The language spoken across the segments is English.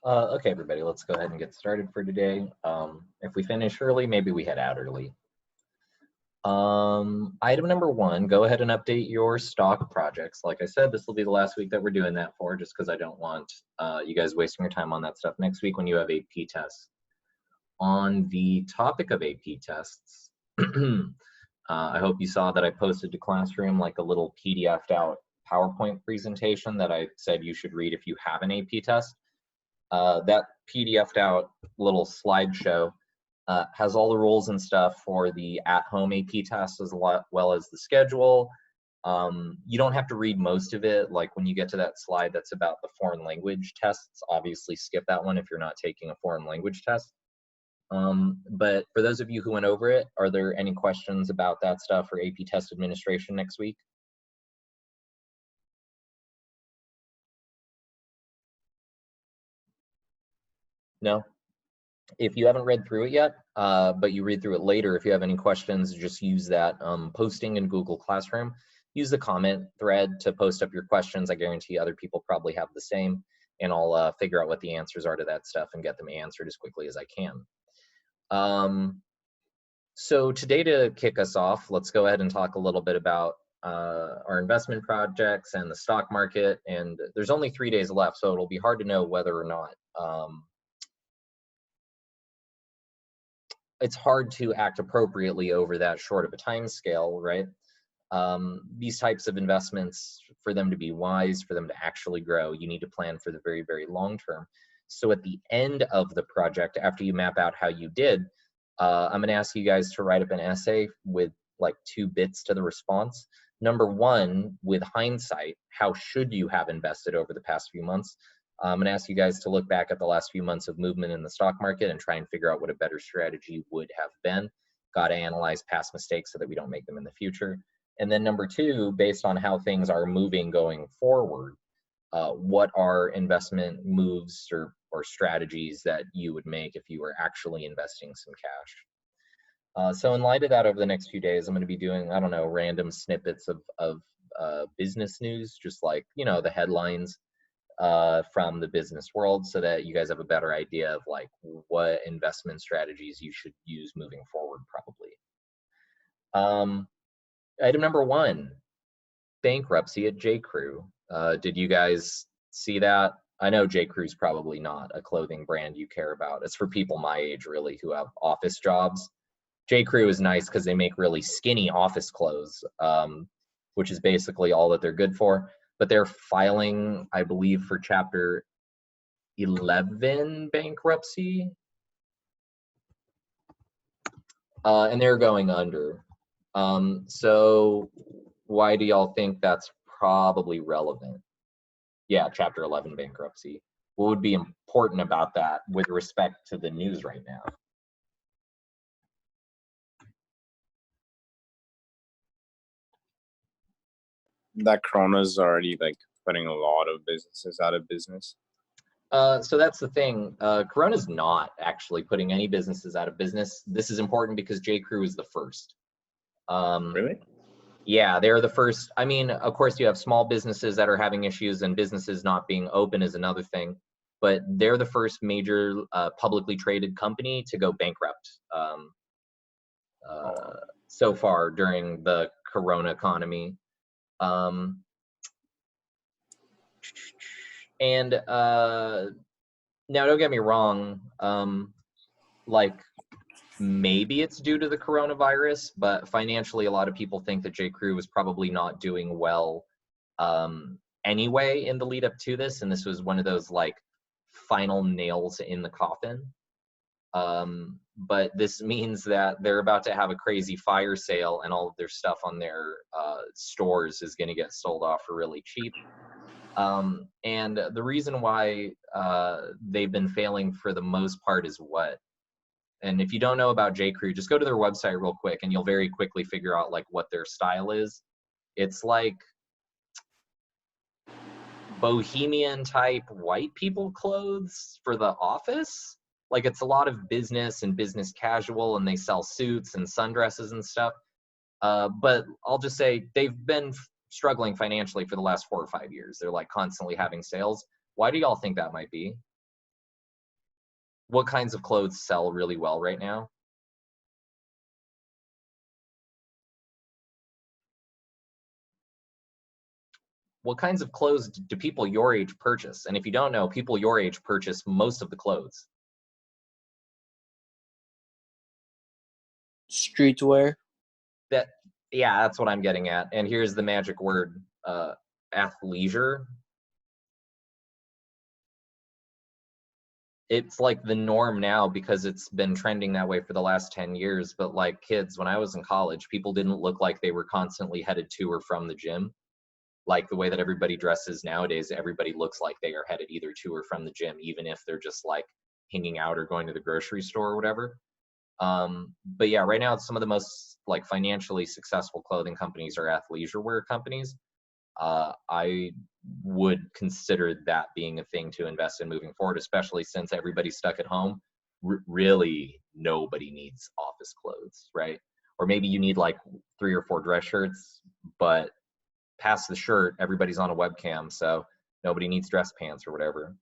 Okay, everybody, let's go ahead and get started for today. If we finish early, maybe we head out early. Item number one, go ahead and update your stock projects. Like I said, this will be the last week that we're doing that for, just because I don't want you guys wasting your time on that stuff next week when you have AP tests. On the topic of AP tests, I hope you saw that I posted to Classroom like a little PDF'd out PowerPoint presentation that I said you should read if you have an AP test. That PDF'd out little slideshow has all the rules and stuff for the at-home AP test as well as the schedule. You don't have to read most of it. Like when you get to that slide that's about the foreign language tests, obviously skip that one if you're not taking a foreign language test. But for those of you who went over it, are there any questions about that stuff for AP test administration next week? No? If you haven't read through it yet, but you read through it later, if you have any questions, just use that posting in Google Classroom. Use the comment thread to post up your questions. I guarantee other people probably have the same, and I'll figure out what the answers are to that stuff and get them answered as quickly as I can. So today, to kick us off, let's go ahead and talk a little bit about our investment projects and the stock market. And there's only 3 days left, so it'll be hard to know whether or not it's hard to act appropriately over that short of a time scale, right? These types of investments, for them to be wise, for them to actually grow, you need to plan for the very, very long term. So at the end of the project, after you map out how you did, I'm going to ask you guys to write up an essay with like 2 bits to the response. Number one, with hindsight, how should you have invested over the past few months? I'm going to ask you guys to look back at the last few months of movement in the stock market and try and figure out what a better strategy would have been. Got to analyze past mistakes so that we don't make them in the future. And then number two, based on how things are moving going forward, what are investment moves or strategies that you would make if you were actually investing some cash? So in light of that, over the next few days, I'm going to be doing, I don't know, random snippets of business news, just like, you know, the headlines from the business world, so that you guys have a better idea of like what investment strategies you should use moving forward, probably. Item number one, bankruptcy at J.Crew. Did you guys see that? I know J.Crew's probably not a clothing brand you care about. It's for people my age, really, who have office jobs. J.Crew is nice because they make really skinny office clothes, which is basically all that they're good for. But they're filing, I believe, for Chapter 11 bankruptcy. And they're going under. So why do y'all think that's probably relevant? Yeah, Chapter 11 bankruptcy. What would be important about that with respect to the news right now? That Corona's already like putting a lot of businesses out of business. So that's the thing. Corona's not actually putting any businesses out of business. This is important because J.Crew is the first. Really? Yeah, they're the first. I mean, of course, you have small businesses that are having issues, and businesses not being open is another thing. But they're the first major publicly traded company to go bankrupt so far during the Corona economy. And now, don't get me wrong. Like, maybe it's due to the coronavirus, but financially, a lot of people think that J.Crew was probably not doing well anyway in the lead up to this, and this was one of those like final nails in the coffin. But this means that they're about to have a crazy fire sale, and all of their stuff on their stores is going to get sold off for really cheap. And the reason why they've been failing for the most part is what? And if you don't know about J.Crew, just go to their website real quick and you'll very quickly figure out like what their style is. It's like bohemian type white people clothes for the office. Like, it's a lot of business and business casual, and they sell suits and sundresses and stuff. But I'll just say they've been struggling financially for the last 4 or 5 years. They're like constantly having sales. Why do y'all think that might be? What kinds of clothes sell really well right now? What kinds of clothes do people your age purchase? And if you don't know, people your age purchase most of the clothes. Streetwear. That, yeah, that's what I'm getting at. And here's the magic word, athleisure. It's like the norm now because it's been trending that way for the last 10 years. But like kids, when I was in college, people didn't look like they were constantly headed to or from the gym. Like the way that everybody dresses nowadays, everybody looks like they are headed either to or from the gym, even if they're just like hanging out or going to the grocery store or whatever. But yeah, right now some of the most like financially successful clothing companies are athleisure wear companies. I would consider that being a thing to invest in moving forward, especially since everybody's stuck at home. Really, nobody needs office clothes, right? Or maybe you need like 3 or 4 dress shirts, but past the shirt, everybody's on a webcam, so nobody needs dress pants or whatever.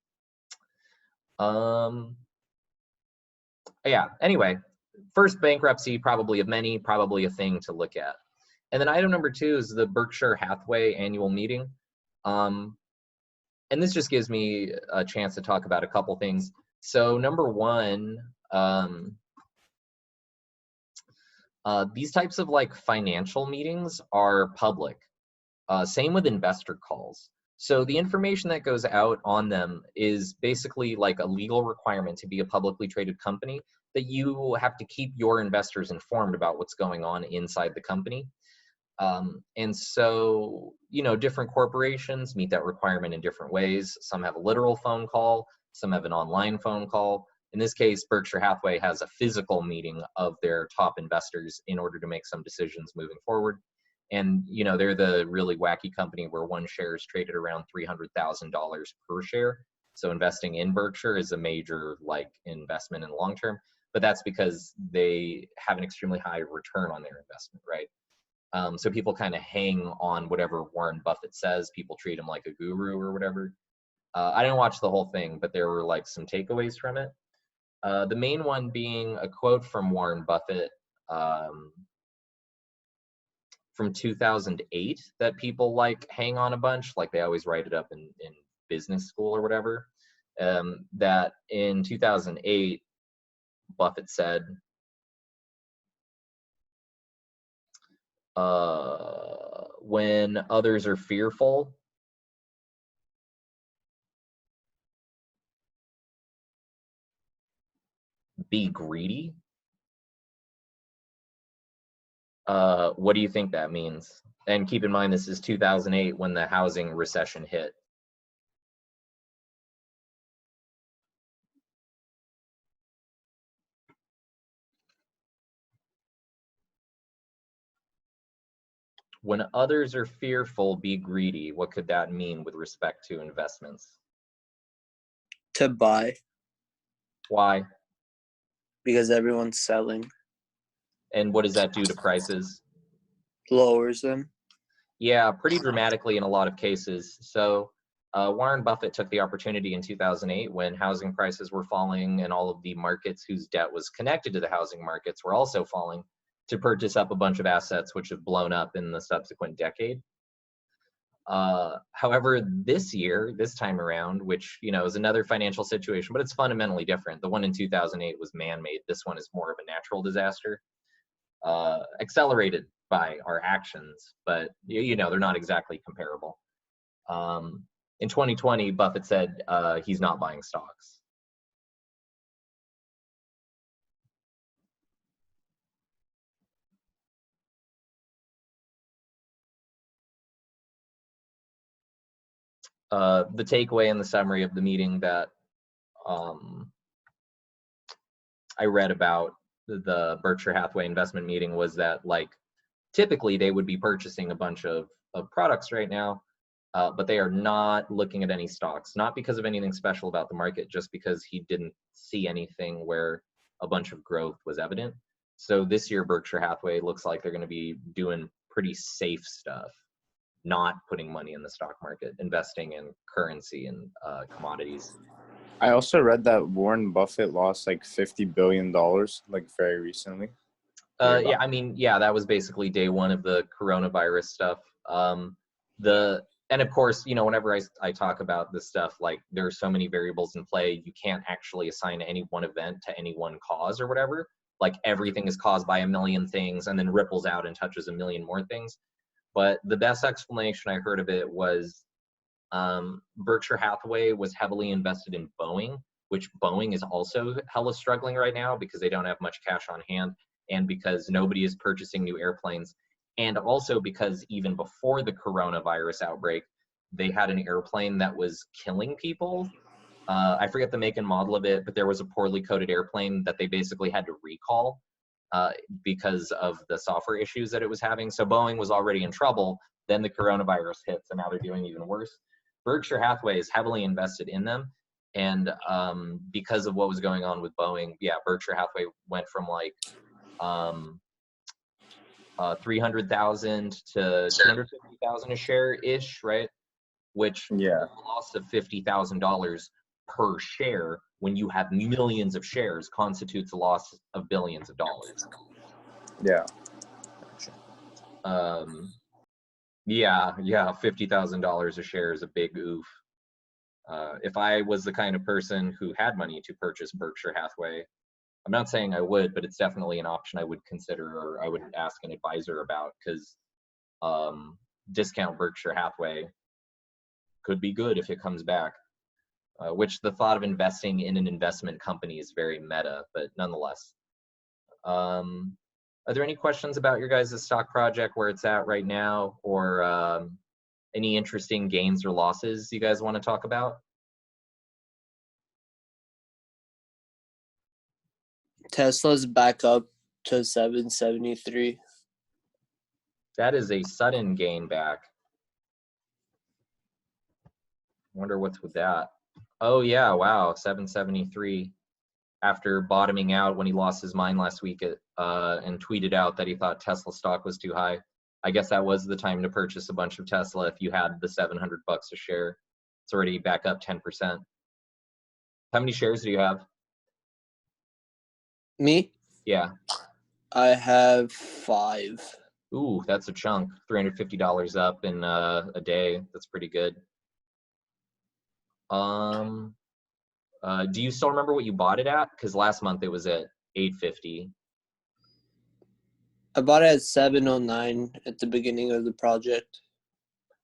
Yeah, anyway, first bankruptcy, probably of many, probably a thing to look at. And then item number 2 is the Berkshire Hathaway annual meeting. And this just gives me a chance to talk about a couple things. So number 1, these types of like financial meetings are public. Same with investor calls. So the information that goes out on them is basically like a legal requirement to be a publicly traded company, that you have to keep your investors informed about what's going on inside the company. And so, you know, different corporations meet that requirement in different ways. Some have a literal phone call, some have an online phone call. In this case, Berkshire Hathaway has a physical meeting of their top investors in order to make some decisions moving forward. And, you know, they're the really wacky company where one share is traded around $300,000 per share. So investing in Berkshire is a major like investment in the long term, but that's because they have an extremely high return on their investment, right? So people kind of hang on whatever Warren Buffett says. People treat him like a guru or whatever. I didn't watch the whole thing, but there were like some takeaways from it. The main one being a quote from Warren Buffett from 2008 that people like hang on a bunch, like they always write it up in business school or whatever. That in 2008, Buffett said, when others are fearful, be greedy. What do you think that means? And keep in mind, this is 2008 when the housing recession hit. When others are fearful, be greedy. What could that mean with respect to investments? To buy. Why? Because everyone's selling. And what does that do to prices? Lowers them. Yeah, pretty dramatically in a lot of cases. So Warren Buffett took the opportunity in 2008 when housing prices were falling and all of the markets whose debt was connected to the housing markets were also falling, to purchase up a bunch of assets which have blown up in the subsequent decade. However, this year, this time around, which, you know, is another financial situation, but it's fundamentally different. The one in 2008 was man-made. This one is more of a natural disaster, accelerated by our actions, but you know, they're not exactly comparable. In 2020, Buffett said he's not buying stocks. The takeaway and the summary of the meeting that I read about the Berkshire Hathaway investment meeting was that, like, typically they would be purchasing a bunch of products right now, but they are not looking at any stocks, not because of anything special about the market, just because he didn't see anything where a bunch of growth was evident. So this year, Berkshire Hathaway looks like they're going to be doing pretty safe stuff, not putting money in the stock market, investing in currency and commodities. I also read that Warren Buffett lost like $50 billion like very recently. Yeah, I mean, yeah, that was basically day one of the coronavirus stuff. And of course, you know, whenever I talk about this stuff, like there are so many variables in play, you can't actually assign any one event to any one cause or whatever. Like everything is caused by a million things and then ripples out and touches a million more things. But the best explanation I heard of it was Berkshire Hathaway was heavily invested in Boeing, which Boeing is also hella struggling right now because they don't have much cash on hand and because nobody is purchasing new airplanes. And also because even before the coronavirus outbreak, they had an airplane that was killing people. I forget the make and model of it, but there was a poorly coded airplane that they basically had to recall because of the software issues that it was having. So Boeing was already in trouble. Then the coronavirus hits, and now they're doing even worse. Berkshire Hathaway is heavily invested in them. And because of what was going on with Boeing, yeah, Berkshire Hathaway went from like 300,000 to 250,000 a share ish, right? Which Yeah. a loss of $50,000 per share when you have millions of shares constitutes a loss of billions of dollars. Yeah. Yeah, $50,000 a share is a big oof. If I was the kind of person who had money to purchase Berkshire Hathaway, I'm not saying I would, but it's definitely an option I would consider or I would ask an advisor about because discount Berkshire Hathaway could be good if it comes back, which the thought of investing in an investment company is very meta, but nonetheless. Are there any questions about your guys' stock project, where it's at right now, or any interesting gains or losses you guys want to talk about? Tesla's back up to 773. That is a sudden gain back. Wonder what's with that. Oh yeah, wow, 773 after bottoming out when he lost his mind last week and tweeted out that he thought Tesla stock was too high. I guess that was the time to purchase a bunch of Tesla if you had the $700 a share. It's already back up 10%. How many shares do you have? Me? Yeah. I have 5. Ooh, that's a chunk. $350 up in a day. That's pretty good. Do you still remember what you bought it at? Because last month it was at $850. I bought it at 709 at the beginning of the project.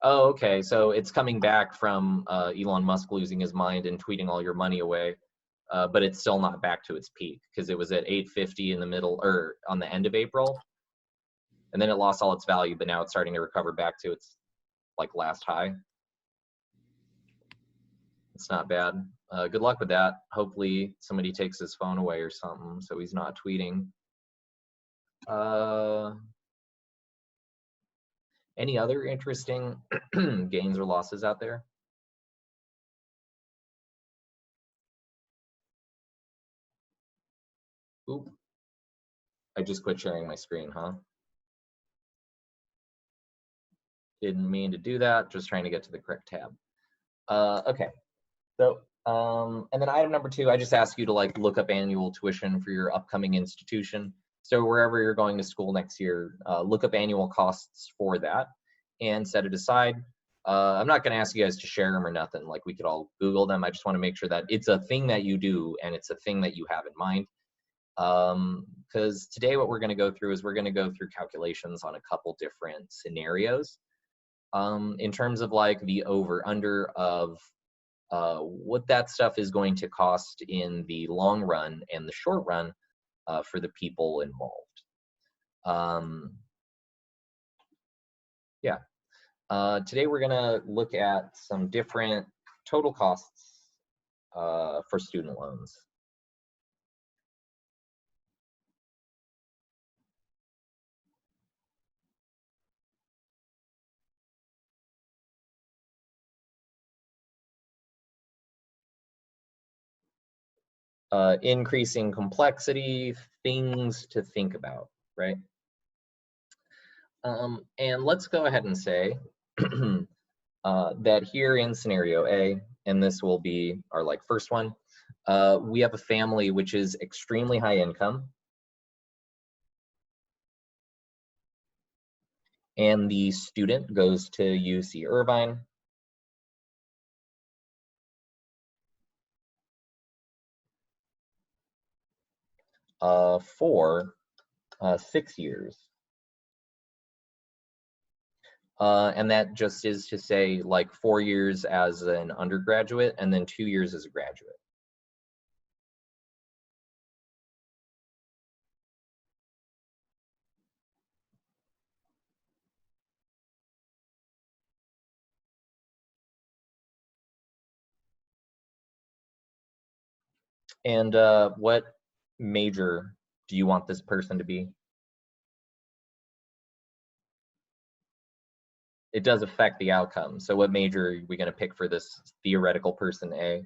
Oh, okay. So it's coming back from Elon Musk losing his mind and tweeting all your money away, but it's still not back to its peak because it was at 850 in the middle or on the end of April, and then it lost all its value. But now it's starting to recover back to its like last high. It's not bad. Good luck with that. Hopefully somebody takes his phone away or something so he's not tweeting. Any other interesting gains or losses out there? Oop. I just quit sharing my screen, huh? Didn't mean to do that. Just trying to get to the correct tab. Okay. So, and then item number 2, I just ask you to like look up annual tuition for your upcoming institution. So wherever you're going to school next year, look up annual costs for that and set it aside. I'm not going to ask you guys to share them or nothing. Like we could all Google them. I just want to make sure that it's a thing that you do and it's a thing that you have in mind. Because today what we're going to go through is we're going to go through calculations on a couple different scenarios in terms of like the over under of what that stuff is going to cost in the long run and the short run for the people involved. Yeah. Today we're going to look at some different total costs for student loans. Increasing complexity, things to think about, right? And let's go ahead and say that here in scenario A, and this will be our like first one, We have a family which is extremely high income, and the student goes to UC Irvine. For 6 years. And that just is to say like 4 years as an undergraduate and then 2 years as a graduate. And what major do you want this person to be? It does affect the outcome. So what major are we going to pick for this theoretical person A?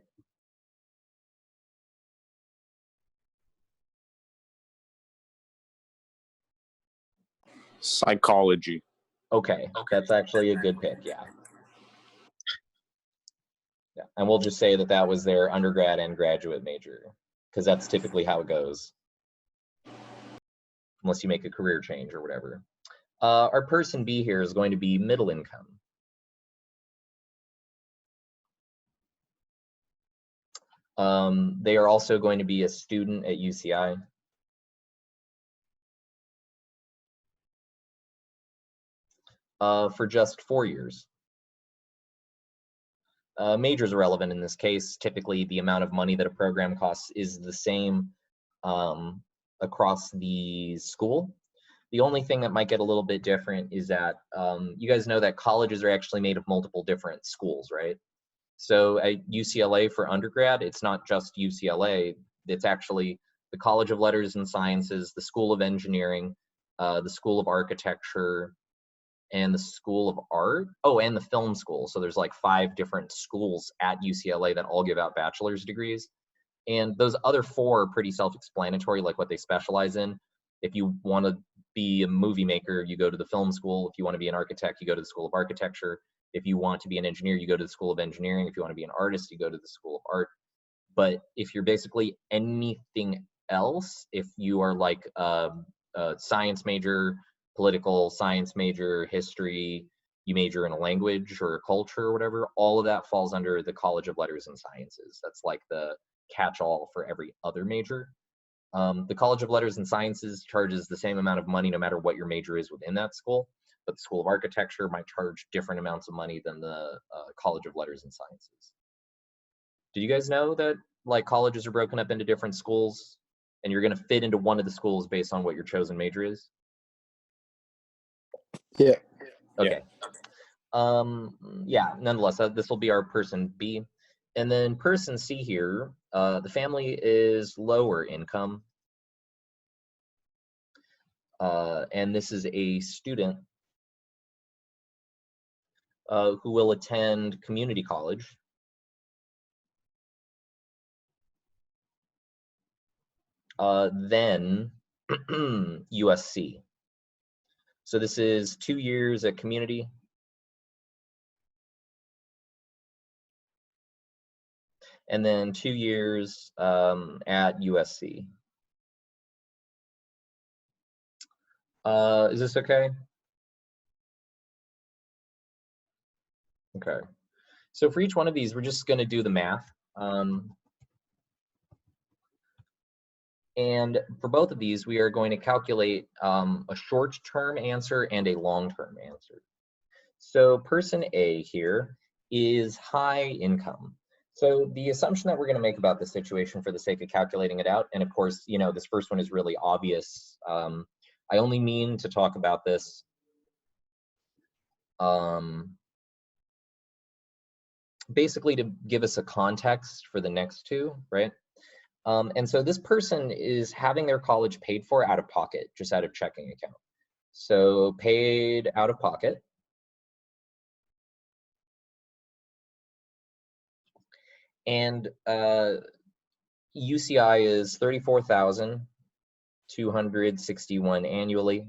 Psychology. Okay, that's actually a good pick, yeah. Yeah, and we'll just say that that was their undergrad and graduate major, because that's typically how it goes, unless you make a career change or whatever. Our person B here is going to be middle income. They are also going to be a student at UCI. For just 4 years. Majors are relevant in this case. Typically, the amount of money that a program costs is the same across the school. The only thing that might get a little bit different is that you guys know that colleges are actually made of multiple different schools, right? So at UCLA for undergrad, it's not just UCLA. It's actually the College of Letters and Sciences, the School of Engineering, the School of Architecture, and the School of Art. Oh, and the Film School. So there's like 5 different schools at UCLA that all give out bachelor's degrees. And those other 4 are pretty self-explanatory, like what they specialize in. If you want to be a movie maker, you go to the film school. If you want to be an architect, you go to the School of Architecture. If you want to be an engineer, you go to the School of Engineering. If you want to be an artist, you go to the School of Art. But if you're basically anything else, if you are like a science major, political science major, history, you major in a language or a culture or whatever, all of that falls under the College of Letters and Sciences. That's like the catch-all for every other major. The College of Letters and Sciences charges the same amount of money no matter what your major is within that school, but the School of Architecture might charge different amounts of money than the College of Letters and Sciences. Did you guys know that like colleges are broken up into different schools and you're going to fit into one of the schools based on what your chosen major is? Yeah. Okay. Yeah, nonetheless, this will be our person B. And then person C here, the family is lower income. And this is a student who will attend community college. Then USC. So this is 2 years at community. And then 2 years at USC. Is this okay? Okay. So for each one of these, we're just going to do the math. And for both of these, we are going to calculate a short-term answer and a long-term answer. So person A here is high income. So the assumption that we're going to make about this situation for the sake of calculating it out, and of course, you know, this first one is really obvious. I only mean to talk about this basically to give us a context for the next two, right? And so this person is having their college paid for out of pocket, just out of checking account. So paid out of pocket. And UCI is $34,261 annually.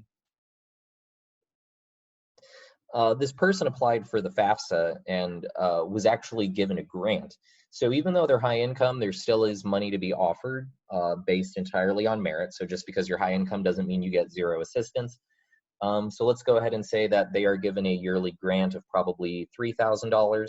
this person applied for the FAFSA and was actually given a grant. So even though they're high income, there still is money to be offered based entirely on merit. So just because you're high income doesn't mean you get zero assistance. So let's go ahead and say that they are given a yearly grant of probably $3,000.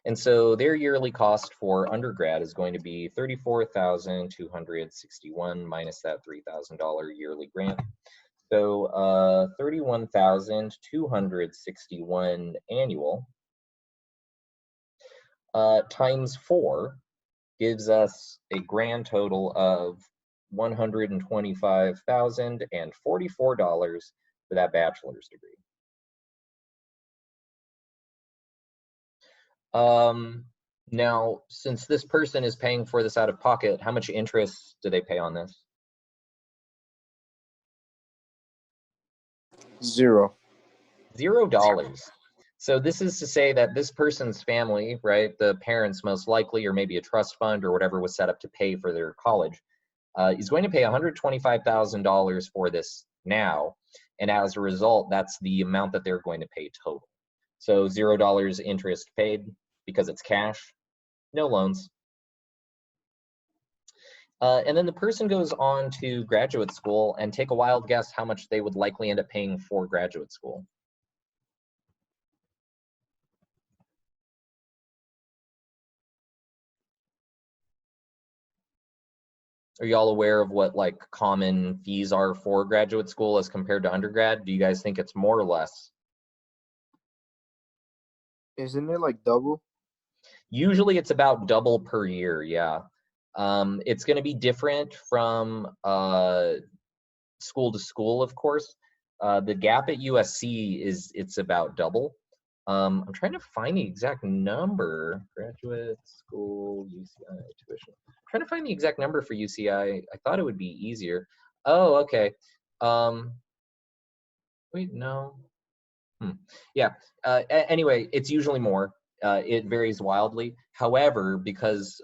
And so their yearly cost for undergrad is going to be $34,261 minus that $3,000 yearly grant. So 31,261 annual times 4 gives us a grand total of $125,044 for that bachelor's degree. Now, since this person is paying for this out of pocket, how much interest do they pay on this? $0. $0. So this is to say that this person's family, right, the parents most likely, or maybe a trust fund or whatever was set up to pay for their college, is going to pay $125,000 for this now. And as a result, that's the amount that they're going to pay total. So $0 interest paid because it's cash, no loans. And then the person goes on to graduate school, and take a wild guess how much they would likely end up paying for graduate school. Are y'all aware of what like common fees are for graduate school as compared to undergrad? Do you guys think it's more or less? Isn't it like double? Usually it's about double per year, yeah. It's going to be different from school to school, of course. The gap at USC it's about double. I'm trying to find the exact number. Graduate school UCI tuition. I'm trying to find the exact number for UCI. I thought it would be easier. Oh, okay. Wait, no. Yeah. Anyway, it's usually more. It varies wildly. However, because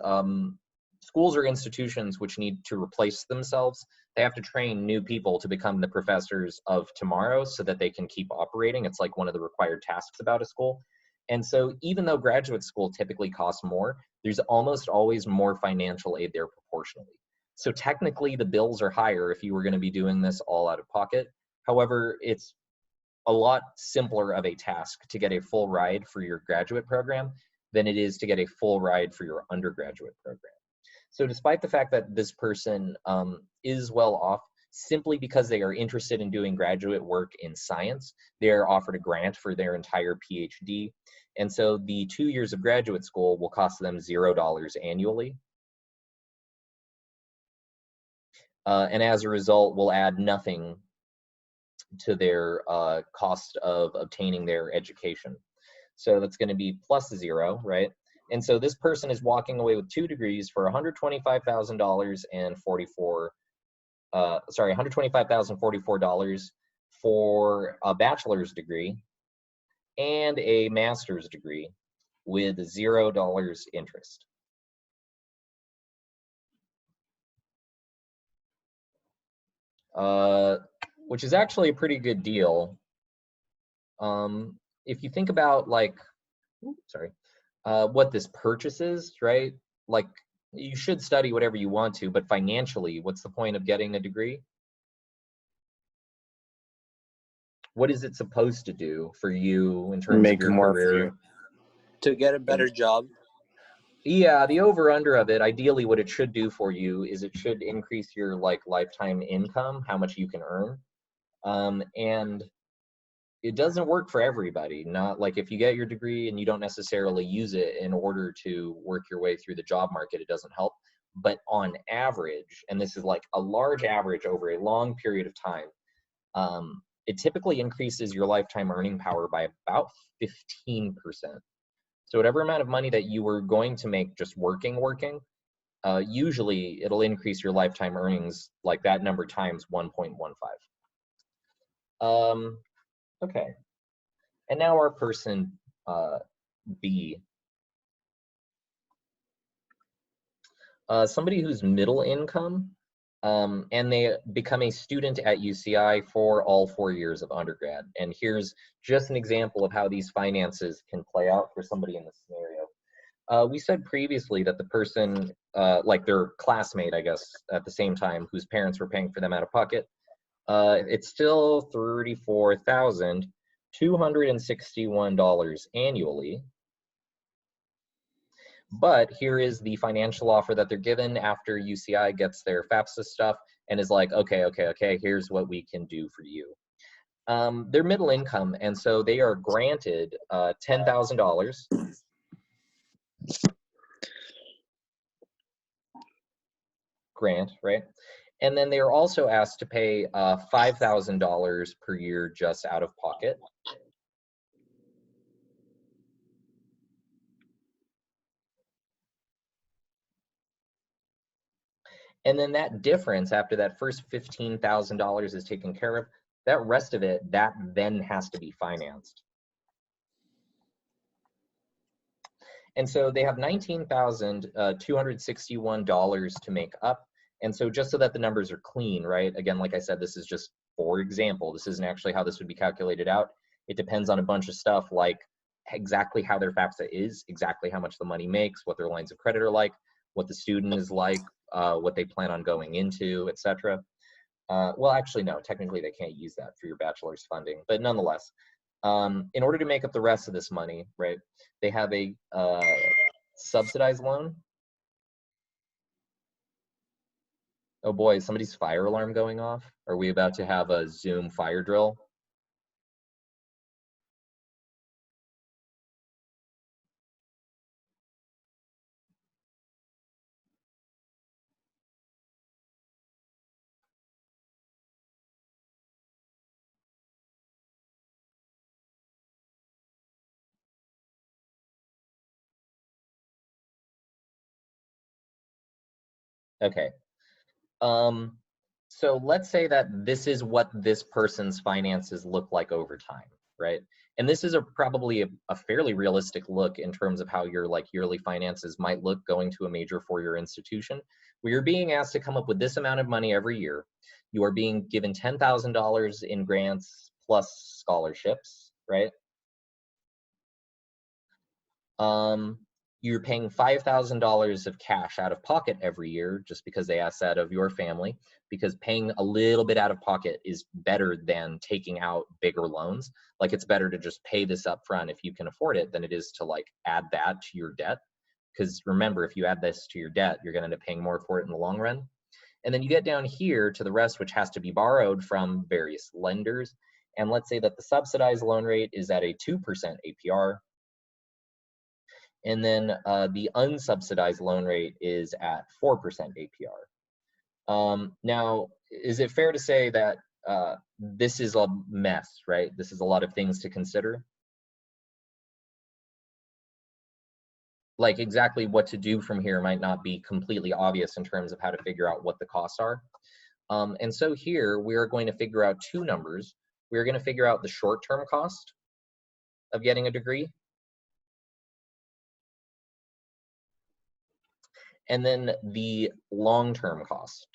schools are institutions which need to replace themselves, they have to train new people to become the professors of tomorrow so that they can keep operating. It's like one of the required tasks about a school. And so even though graduate school typically costs more, there's almost always more financial aid there proportionally. So technically the bills are higher if you were going to be doing this all out of pocket. However, it's a lot simpler of a task to get a full ride for your graduate program than it is to get a full ride for your undergraduate program. So despite the fact that this person is well off, simply because they are interested in doing graduate work in science, they are offered a grant for their entire PhD. And so the 2 years of graduate school will cost them $0 annually. And as a result, will add nothing to their cost of obtaining their education. So that's going to be plus 0, right? And so this person is walking away with 2 degrees for $125,000 and $125,044 for a bachelor's degree and a master's degree with $0 interest. Which is actually a pretty good deal. If you think about like, what this purchases, right? Like you should study whatever you want to, but financially, what's the point of getting a degree? What is it supposed to do for you in terms of your career? To get a better job. Yeah, the over-under of it, ideally what it should do for you is it should increase your like lifetime income, how much you can earn. And it doesn't work for everybody. Not like if you get your degree and you don't necessarily use it in order to work your way through the job market, it doesn't help. But on average, and this is like a large average over a long period of time, it typically increases your lifetime earning power by about 15%. So whatever amount of money that you were going to make just working, usually it'll increase your lifetime earnings like that number times 1.15. Okay. And now our person B. Somebody who's middle income, and they become a student at UCI for all 4 years of undergrad. And here's just an example of how these finances can play out for somebody in this scenario. We said previously that the person, like their classmate, I guess, at the same time, whose parents were paying for them out of pocket, it's still $34,261 annually. But here is the financial offer that they're given after UCI gets their FAFSA stuff and is like, okay, here's what we can do for you. They're middle income, and so they are granted $10,000 grant, right? And then they are also asked to pay $5,000 per year just out of pocket. And then that difference after that first $15,000 is taken care of, that rest of it, that then has to be financed. And so they have $19,261 to make up. And so just so that the numbers are clean, right? Again, like I said, this is just for example. This isn't actually how this would be calculated out. It depends on a bunch of stuff like exactly how their FAFSA is, exactly how much the money makes, what their lines of credit are like, what the student is like, what they plan on going into, etc. Well, actually, no, technically they can't use that for your bachelor's funding, but nonetheless, in order to make up the rest of this money, right, they have a subsidized loan. Oh boy, is somebody's fire alarm going off? Are we about to have a Zoom fire drill? Okay. So let's say that this is what this person's finances look like over time, right? And this is probably a fairly realistic look in terms of how your like yearly finances might look going to a major four-year institution, where you're being asked to come up with this amount of money every year. You are being given $10,000 in grants plus scholarships, right? You're paying $5,000 of cash out of pocket every year just because they ask that of your family, because paying a little bit out of pocket is better than taking out bigger loans. Like it's better to just pay this up front if you can afford it than it is to like add that to your debt. Because remember, if you add this to your debt, you're going to end up paying more for it in the long run. And then you get down here to the rest, which has to be borrowed from various lenders. And let's say that the subsidized loan rate is at a 2% APR. And then the unsubsidized loan rate is at 4% APR. Now, is it fair to say that this is a mess, right? This is a lot of things to consider. Like exactly what to do from here might not be completely obvious in terms of how to figure out what the costs are. And so here we're going to figure out two numbers. We're going to figure out the short-term cost of getting a degree, and then the long-term cost.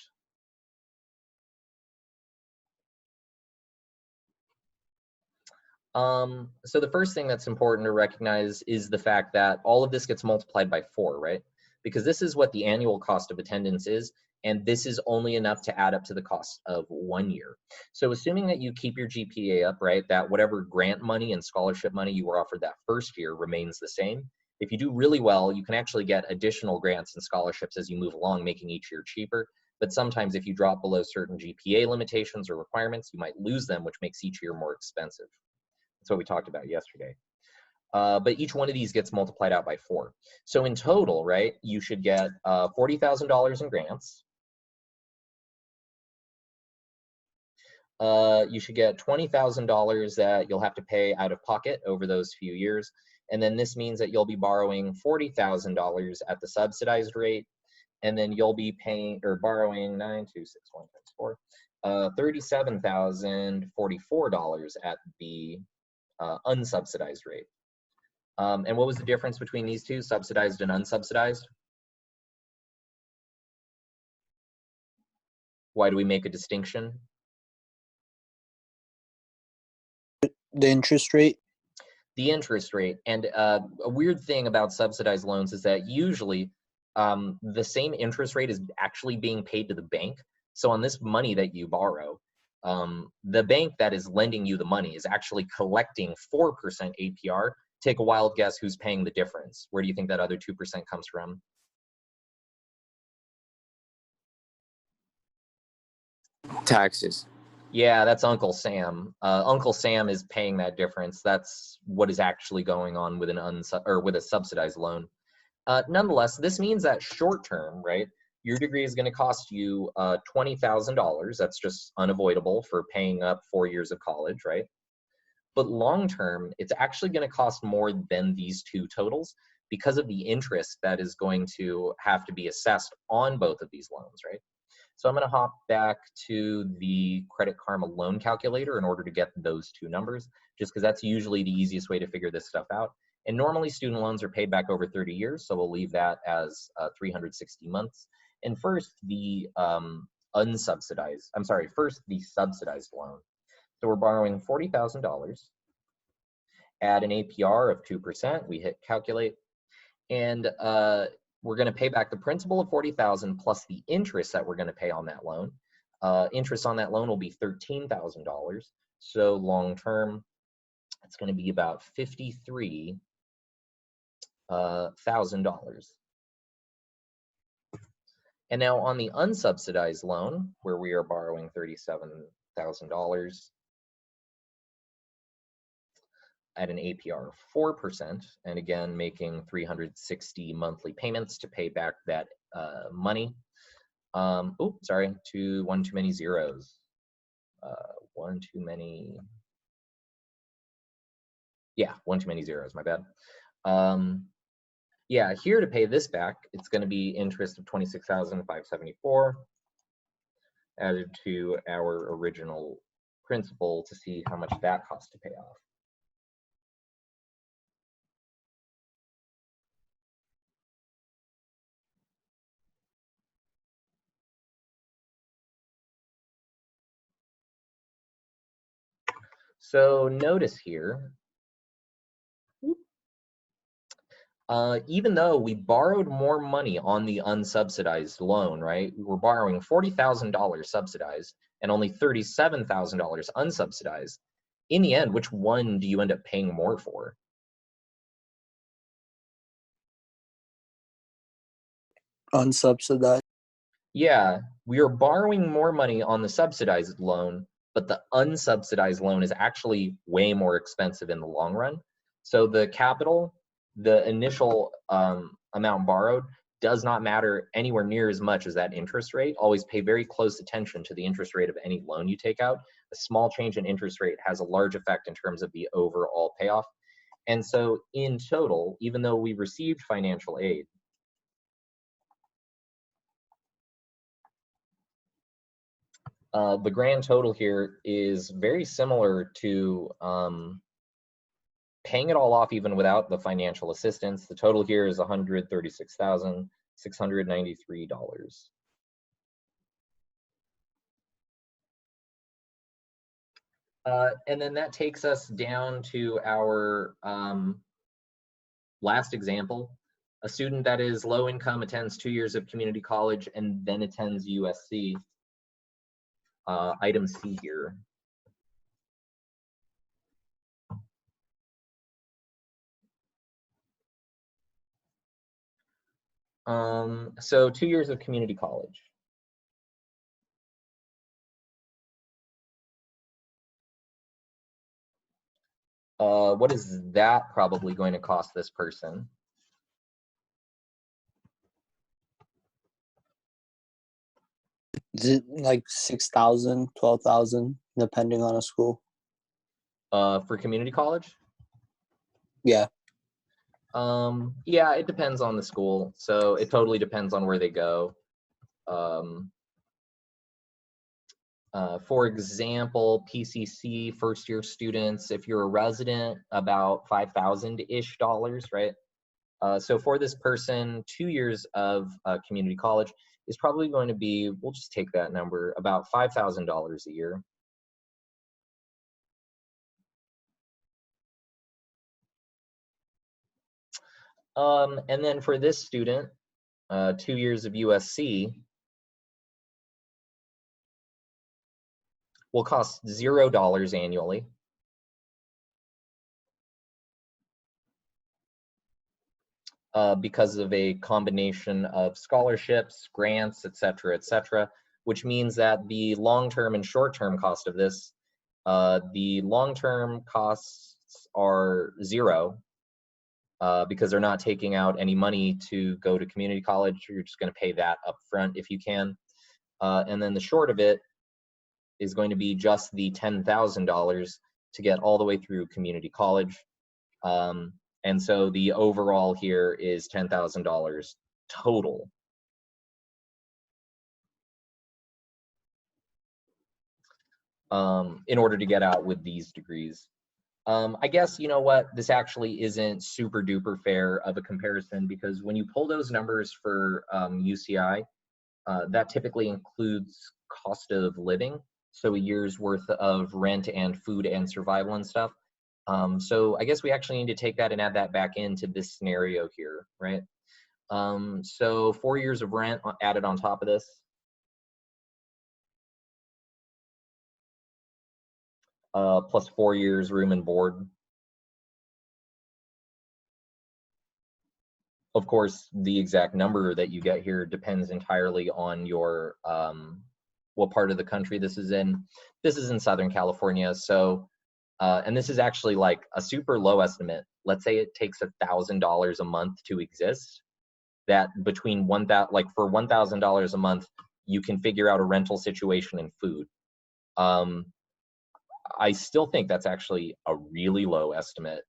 So the first thing that's important to recognize is the fact that all of this gets multiplied by 4, right? Because this is what the annual cost of attendance is, and this is only enough to add up to the cost of 1 year. So assuming that you keep your GPA up, right, that whatever grant money and scholarship money you were offered that first year remains the same. If you do really well, you can actually get additional grants and scholarships as you move along, making each year cheaper. But sometimes if you drop below certain GPA limitations or requirements, you might lose them, which makes each year more expensive. That's what we talked about yesterday. But each one of these gets multiplied out by 4. So in total, right, you should get $40,000 in grants. You should get $20,000 that you'll have to pay out of pocket over those few years. And then this means that you'll be borrowing $40,000 at the subsidized rate. And then you'll be paying or borrowing 9,261 times 4, $37,044 at the unsubsidized rate. And what was the difference between these two, subsidized and unsubsidized? Why do we make a distinction? The interest rate. The interest rate. And a weird thing about subsidized loans is that usually the same interest rate is actually being paid to the bank. So on this money that you borrow, the bank that is lending you the money is actually collecting 4% APR. Take a wild guess who's paying the difference. Where do you think that other 2% comes from? Taxes. Yeah, that's Uncle Sam. Uncle Sam is paying that difference. That's what is actually going on with with a subsidized loan. Nonetheless, this means that short term, right, your degree is going to cost you $20,000. That's just unavoidable for paying up 4 years of college, right? But long term, it's actually going to cost more than these two totals because of the interest that is going to have to be assessed on both of these loans, right? So I'm going to hop back to the Credit Karma loan calculator in order to get those two numbers, just because that's usually the easiest way to figure this stuff out. And normally student loans are paid back over 30 years, so we'll leave that as 360 months. And first, the subsidized loan. So we're borrowing $40,000, add an APR of 2%, we hit calculate, and we're going to pay back the principal of $40,000 plus the interest that we're going to pay on that loan. Interest on that loan will be $13,000. So long term, it's going to be about $53,000. And now on the unsubsidized loan, where we are borrowing $37,000 at an APR of 4%, and again, making 360 monthly payments to pay back that money. One too many zeros. One too many zeros, my bad. Yeah, here to pay this back, it's going to be interest of $26,574 added to our original principal to see how much that costs to pay off. So notice here, even though we borrowed more money on the unsubsidized loan, right? We were borrowing $40,000 subsidized and only $37,000 unsubsidized. In the end, which one do you end up paying more for? Unsubsidized. Yeah, we are borrowing more money on the subsidized loan, but the unsubsidized loan is actually way more expensive in the long run. So the capital, the initial amount borrowed, does not matter anywhere near as much as that interest rate. Always pay very close attention to the interest rate of any loan you take out. A small change in interest rate has a large effect in terms of the overall payoff. And so in total, even though we received financial aid, the grand total here is very similar to paying it all off even without the financial assistance. The total here is $136,693. And then that takes us down to our last example. A student that is low income attends 2 years of community college and then attends USC. Item C here. So 2 years of community college. What is that probably going to cost this person? Is it like 6,000, 12,000, depending on a school? For community college? Yeah. Yeah, it depends on the school. So it totally depends on where they go. For example, PCC first year students, if you're a resident, about $5,000-ish, right? So for this person, 2 years of community college is probably going to be, we'll just take that number, about $5,000 a year. And then for this student, 2 years of USC will cost $0 annually. Because of a combination of scholarships, grants, et cetera, which means that the long-term and short-term cost of this, the long-term costs are $0 because they're not taking out any money to go to community college. You're just going to pay that up front if you can. And then the short of it is going to be just the $10,000 to get all the way through community college. And so the overall here is $10,000 total. In order to get out with these degrees. I guess, you know what, this actually isn't super duper fair of a comparison, because when you pull those numbers for UCI, that typically includes cost of living. So a year's worth of rent and food and survival and stuff. So I guess we actually need to take that and add that back into this scenario here, right? So 4 years of rent added on top of this. Plus 4 years room and board. Of course, the exact number that you get here depends entirely on your what part of the country this is in. This is in Southern California, so and this is actually like a super low estimate. Let's say it takes $1,000 a month to exist. That between like for $1,000 a month, you can figure out a rental situation and food. I still think that's actually a really low estimate.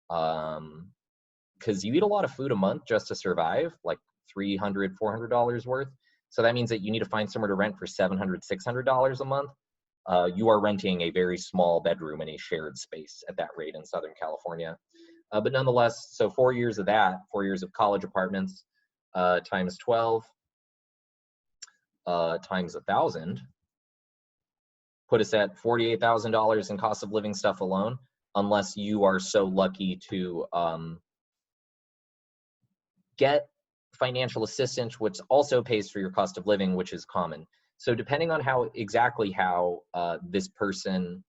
Because you eat a lot of food a month just to survive, like $300, $400 worth. So that means that you need to find somewhere to rent for $700, $600 a month. You are renting a very small bedroom in a shared space at that rate in Southern California. But nonetheless, so 4 years of that, 4 years of college apartments times 12 times 1,000 put us at $48,000 in cost of living stuff alone, unless you are so lucky to get financial assistance, which also pays for your cost of living, which is common. So depending on exactly how this person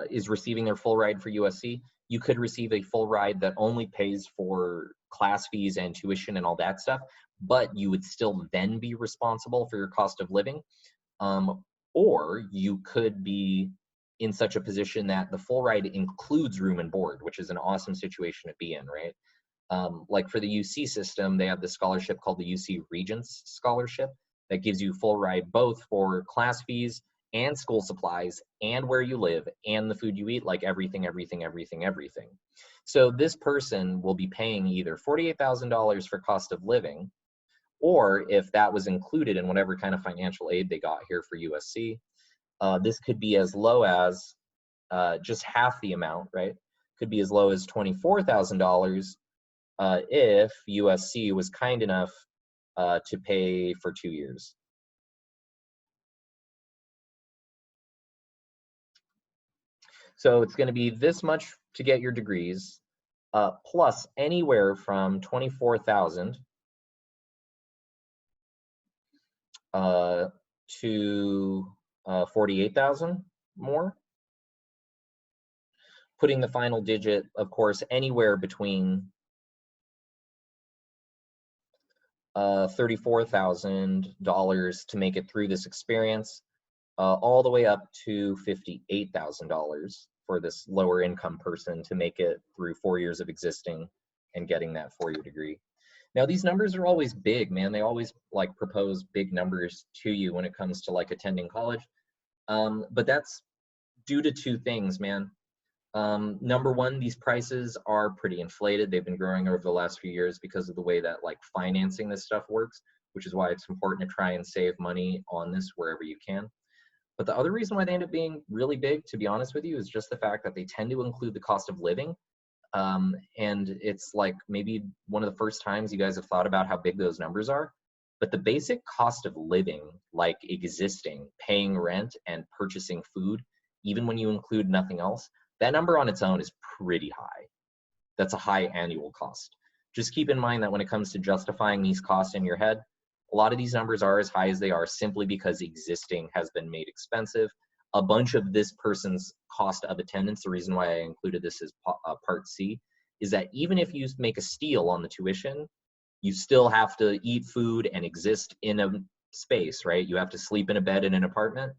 is receiving their full ride for USC, you could receive a full ride that only pays for class fees and tuition and all that stuff, but you would still then be responsible for your cost of living. Or you could be in such a position that the full ride includes room and board, which is an awesome situation to be in, right? Like for the UC system, they have this scholarship called the UC Regents Scholarship that gives you full ride both for class fees and school supplies and where you live and the food you eat, like everything. So this person will be paying either $48,000 for cost of living, or if that was included in whatever kind of financial aid they got here for USC, this could be as low as just half the amount, right? Could be as low as $24,000 if USC was kind enough to pay for 2 years. So it's going to be this much to get your degrees, plus anywhere from $24,000 to $48,000 more. Putting the final digit, of course, anywhere between $34,000 to make it through this experience, all the way up to $58,000 for this lower income person to make it through 4 years of existing and getting that 4-year degree. Now, these numbers are always big, man. They always like propose big numbers to you when it comes to like attending college. But that's due to two things, man. Number one, these prices are pretty inflated. They've been growing over the last few years because of the way that like financing this stuff works, which is why it's important to try and save money on this wherever you can. But the other reason why they end up being really big, to be honest with you, is just the fact that they tend to include the cost of living. And it's like maybe one of the first times you guys have thought about how big those numbers are. But the basic cost of living, like existing, paying rent, and purchasing food, even when you include nothing else, that number on its own is pretty high. That's a high annual cost. Just keep in mind that when it comes to justifying these costs in your head, a lot of these numbers are as high as they are simply because existing has been made expensive. A bunch of this person's cost of attendance, the reason why I included this as part C, is that even if you make a steal on the tuition, you still have to eat food and exist in a space, right? You have to sleep in a bed in an apartment,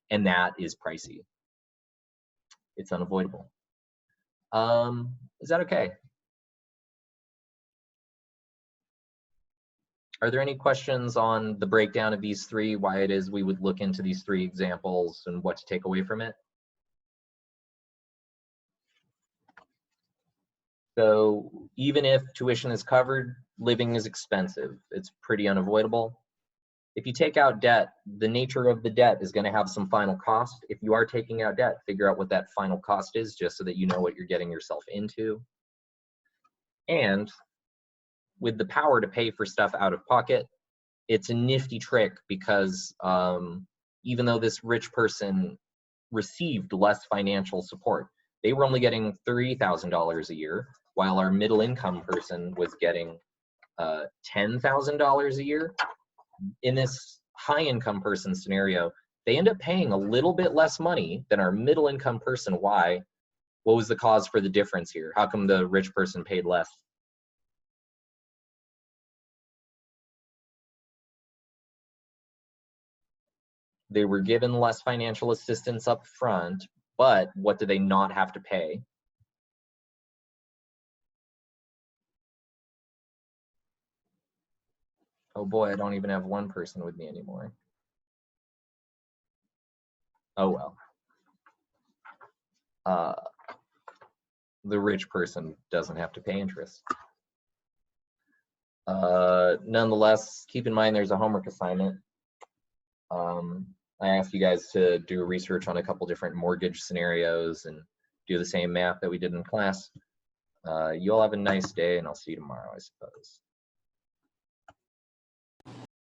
and that is pricey. It's unavoidable. Is that okay? Are there any questions on the breakdown of these three, why it is we would look into these three examples and what to take away from it? So even if tuition is covered, living is expensive. It's pretty unavoidable. If you take out debt, the nature of the debt is going to have some final cost. If you are taking out debt, figure out what that final cost is just so that you know what you're getting yourself into. And with the power to pay for stuff out of pocket, it's a nifty trick because even though this rich person received less financial support, they were only getting $30,000 a year, while our middle income person was getting $10,000 a year. In this high income person scenario, they end up paying a little bit less money than our middle income person. Why? What was the cause for the difference here? How come the rich person paid less? They were given less financial assistance up front, but what do they not have to pay? Oh boy, I don't even have one person with me anymore. Oh well. The rich person doesn't have to pay interest. Nonetheless, keep in mind there's a homework assignment. I asked you guys to do research on a couple different mortgage scenarios and do the same math that we did in class. You all have a nice day, and I'll see you tomorrow, I suppose.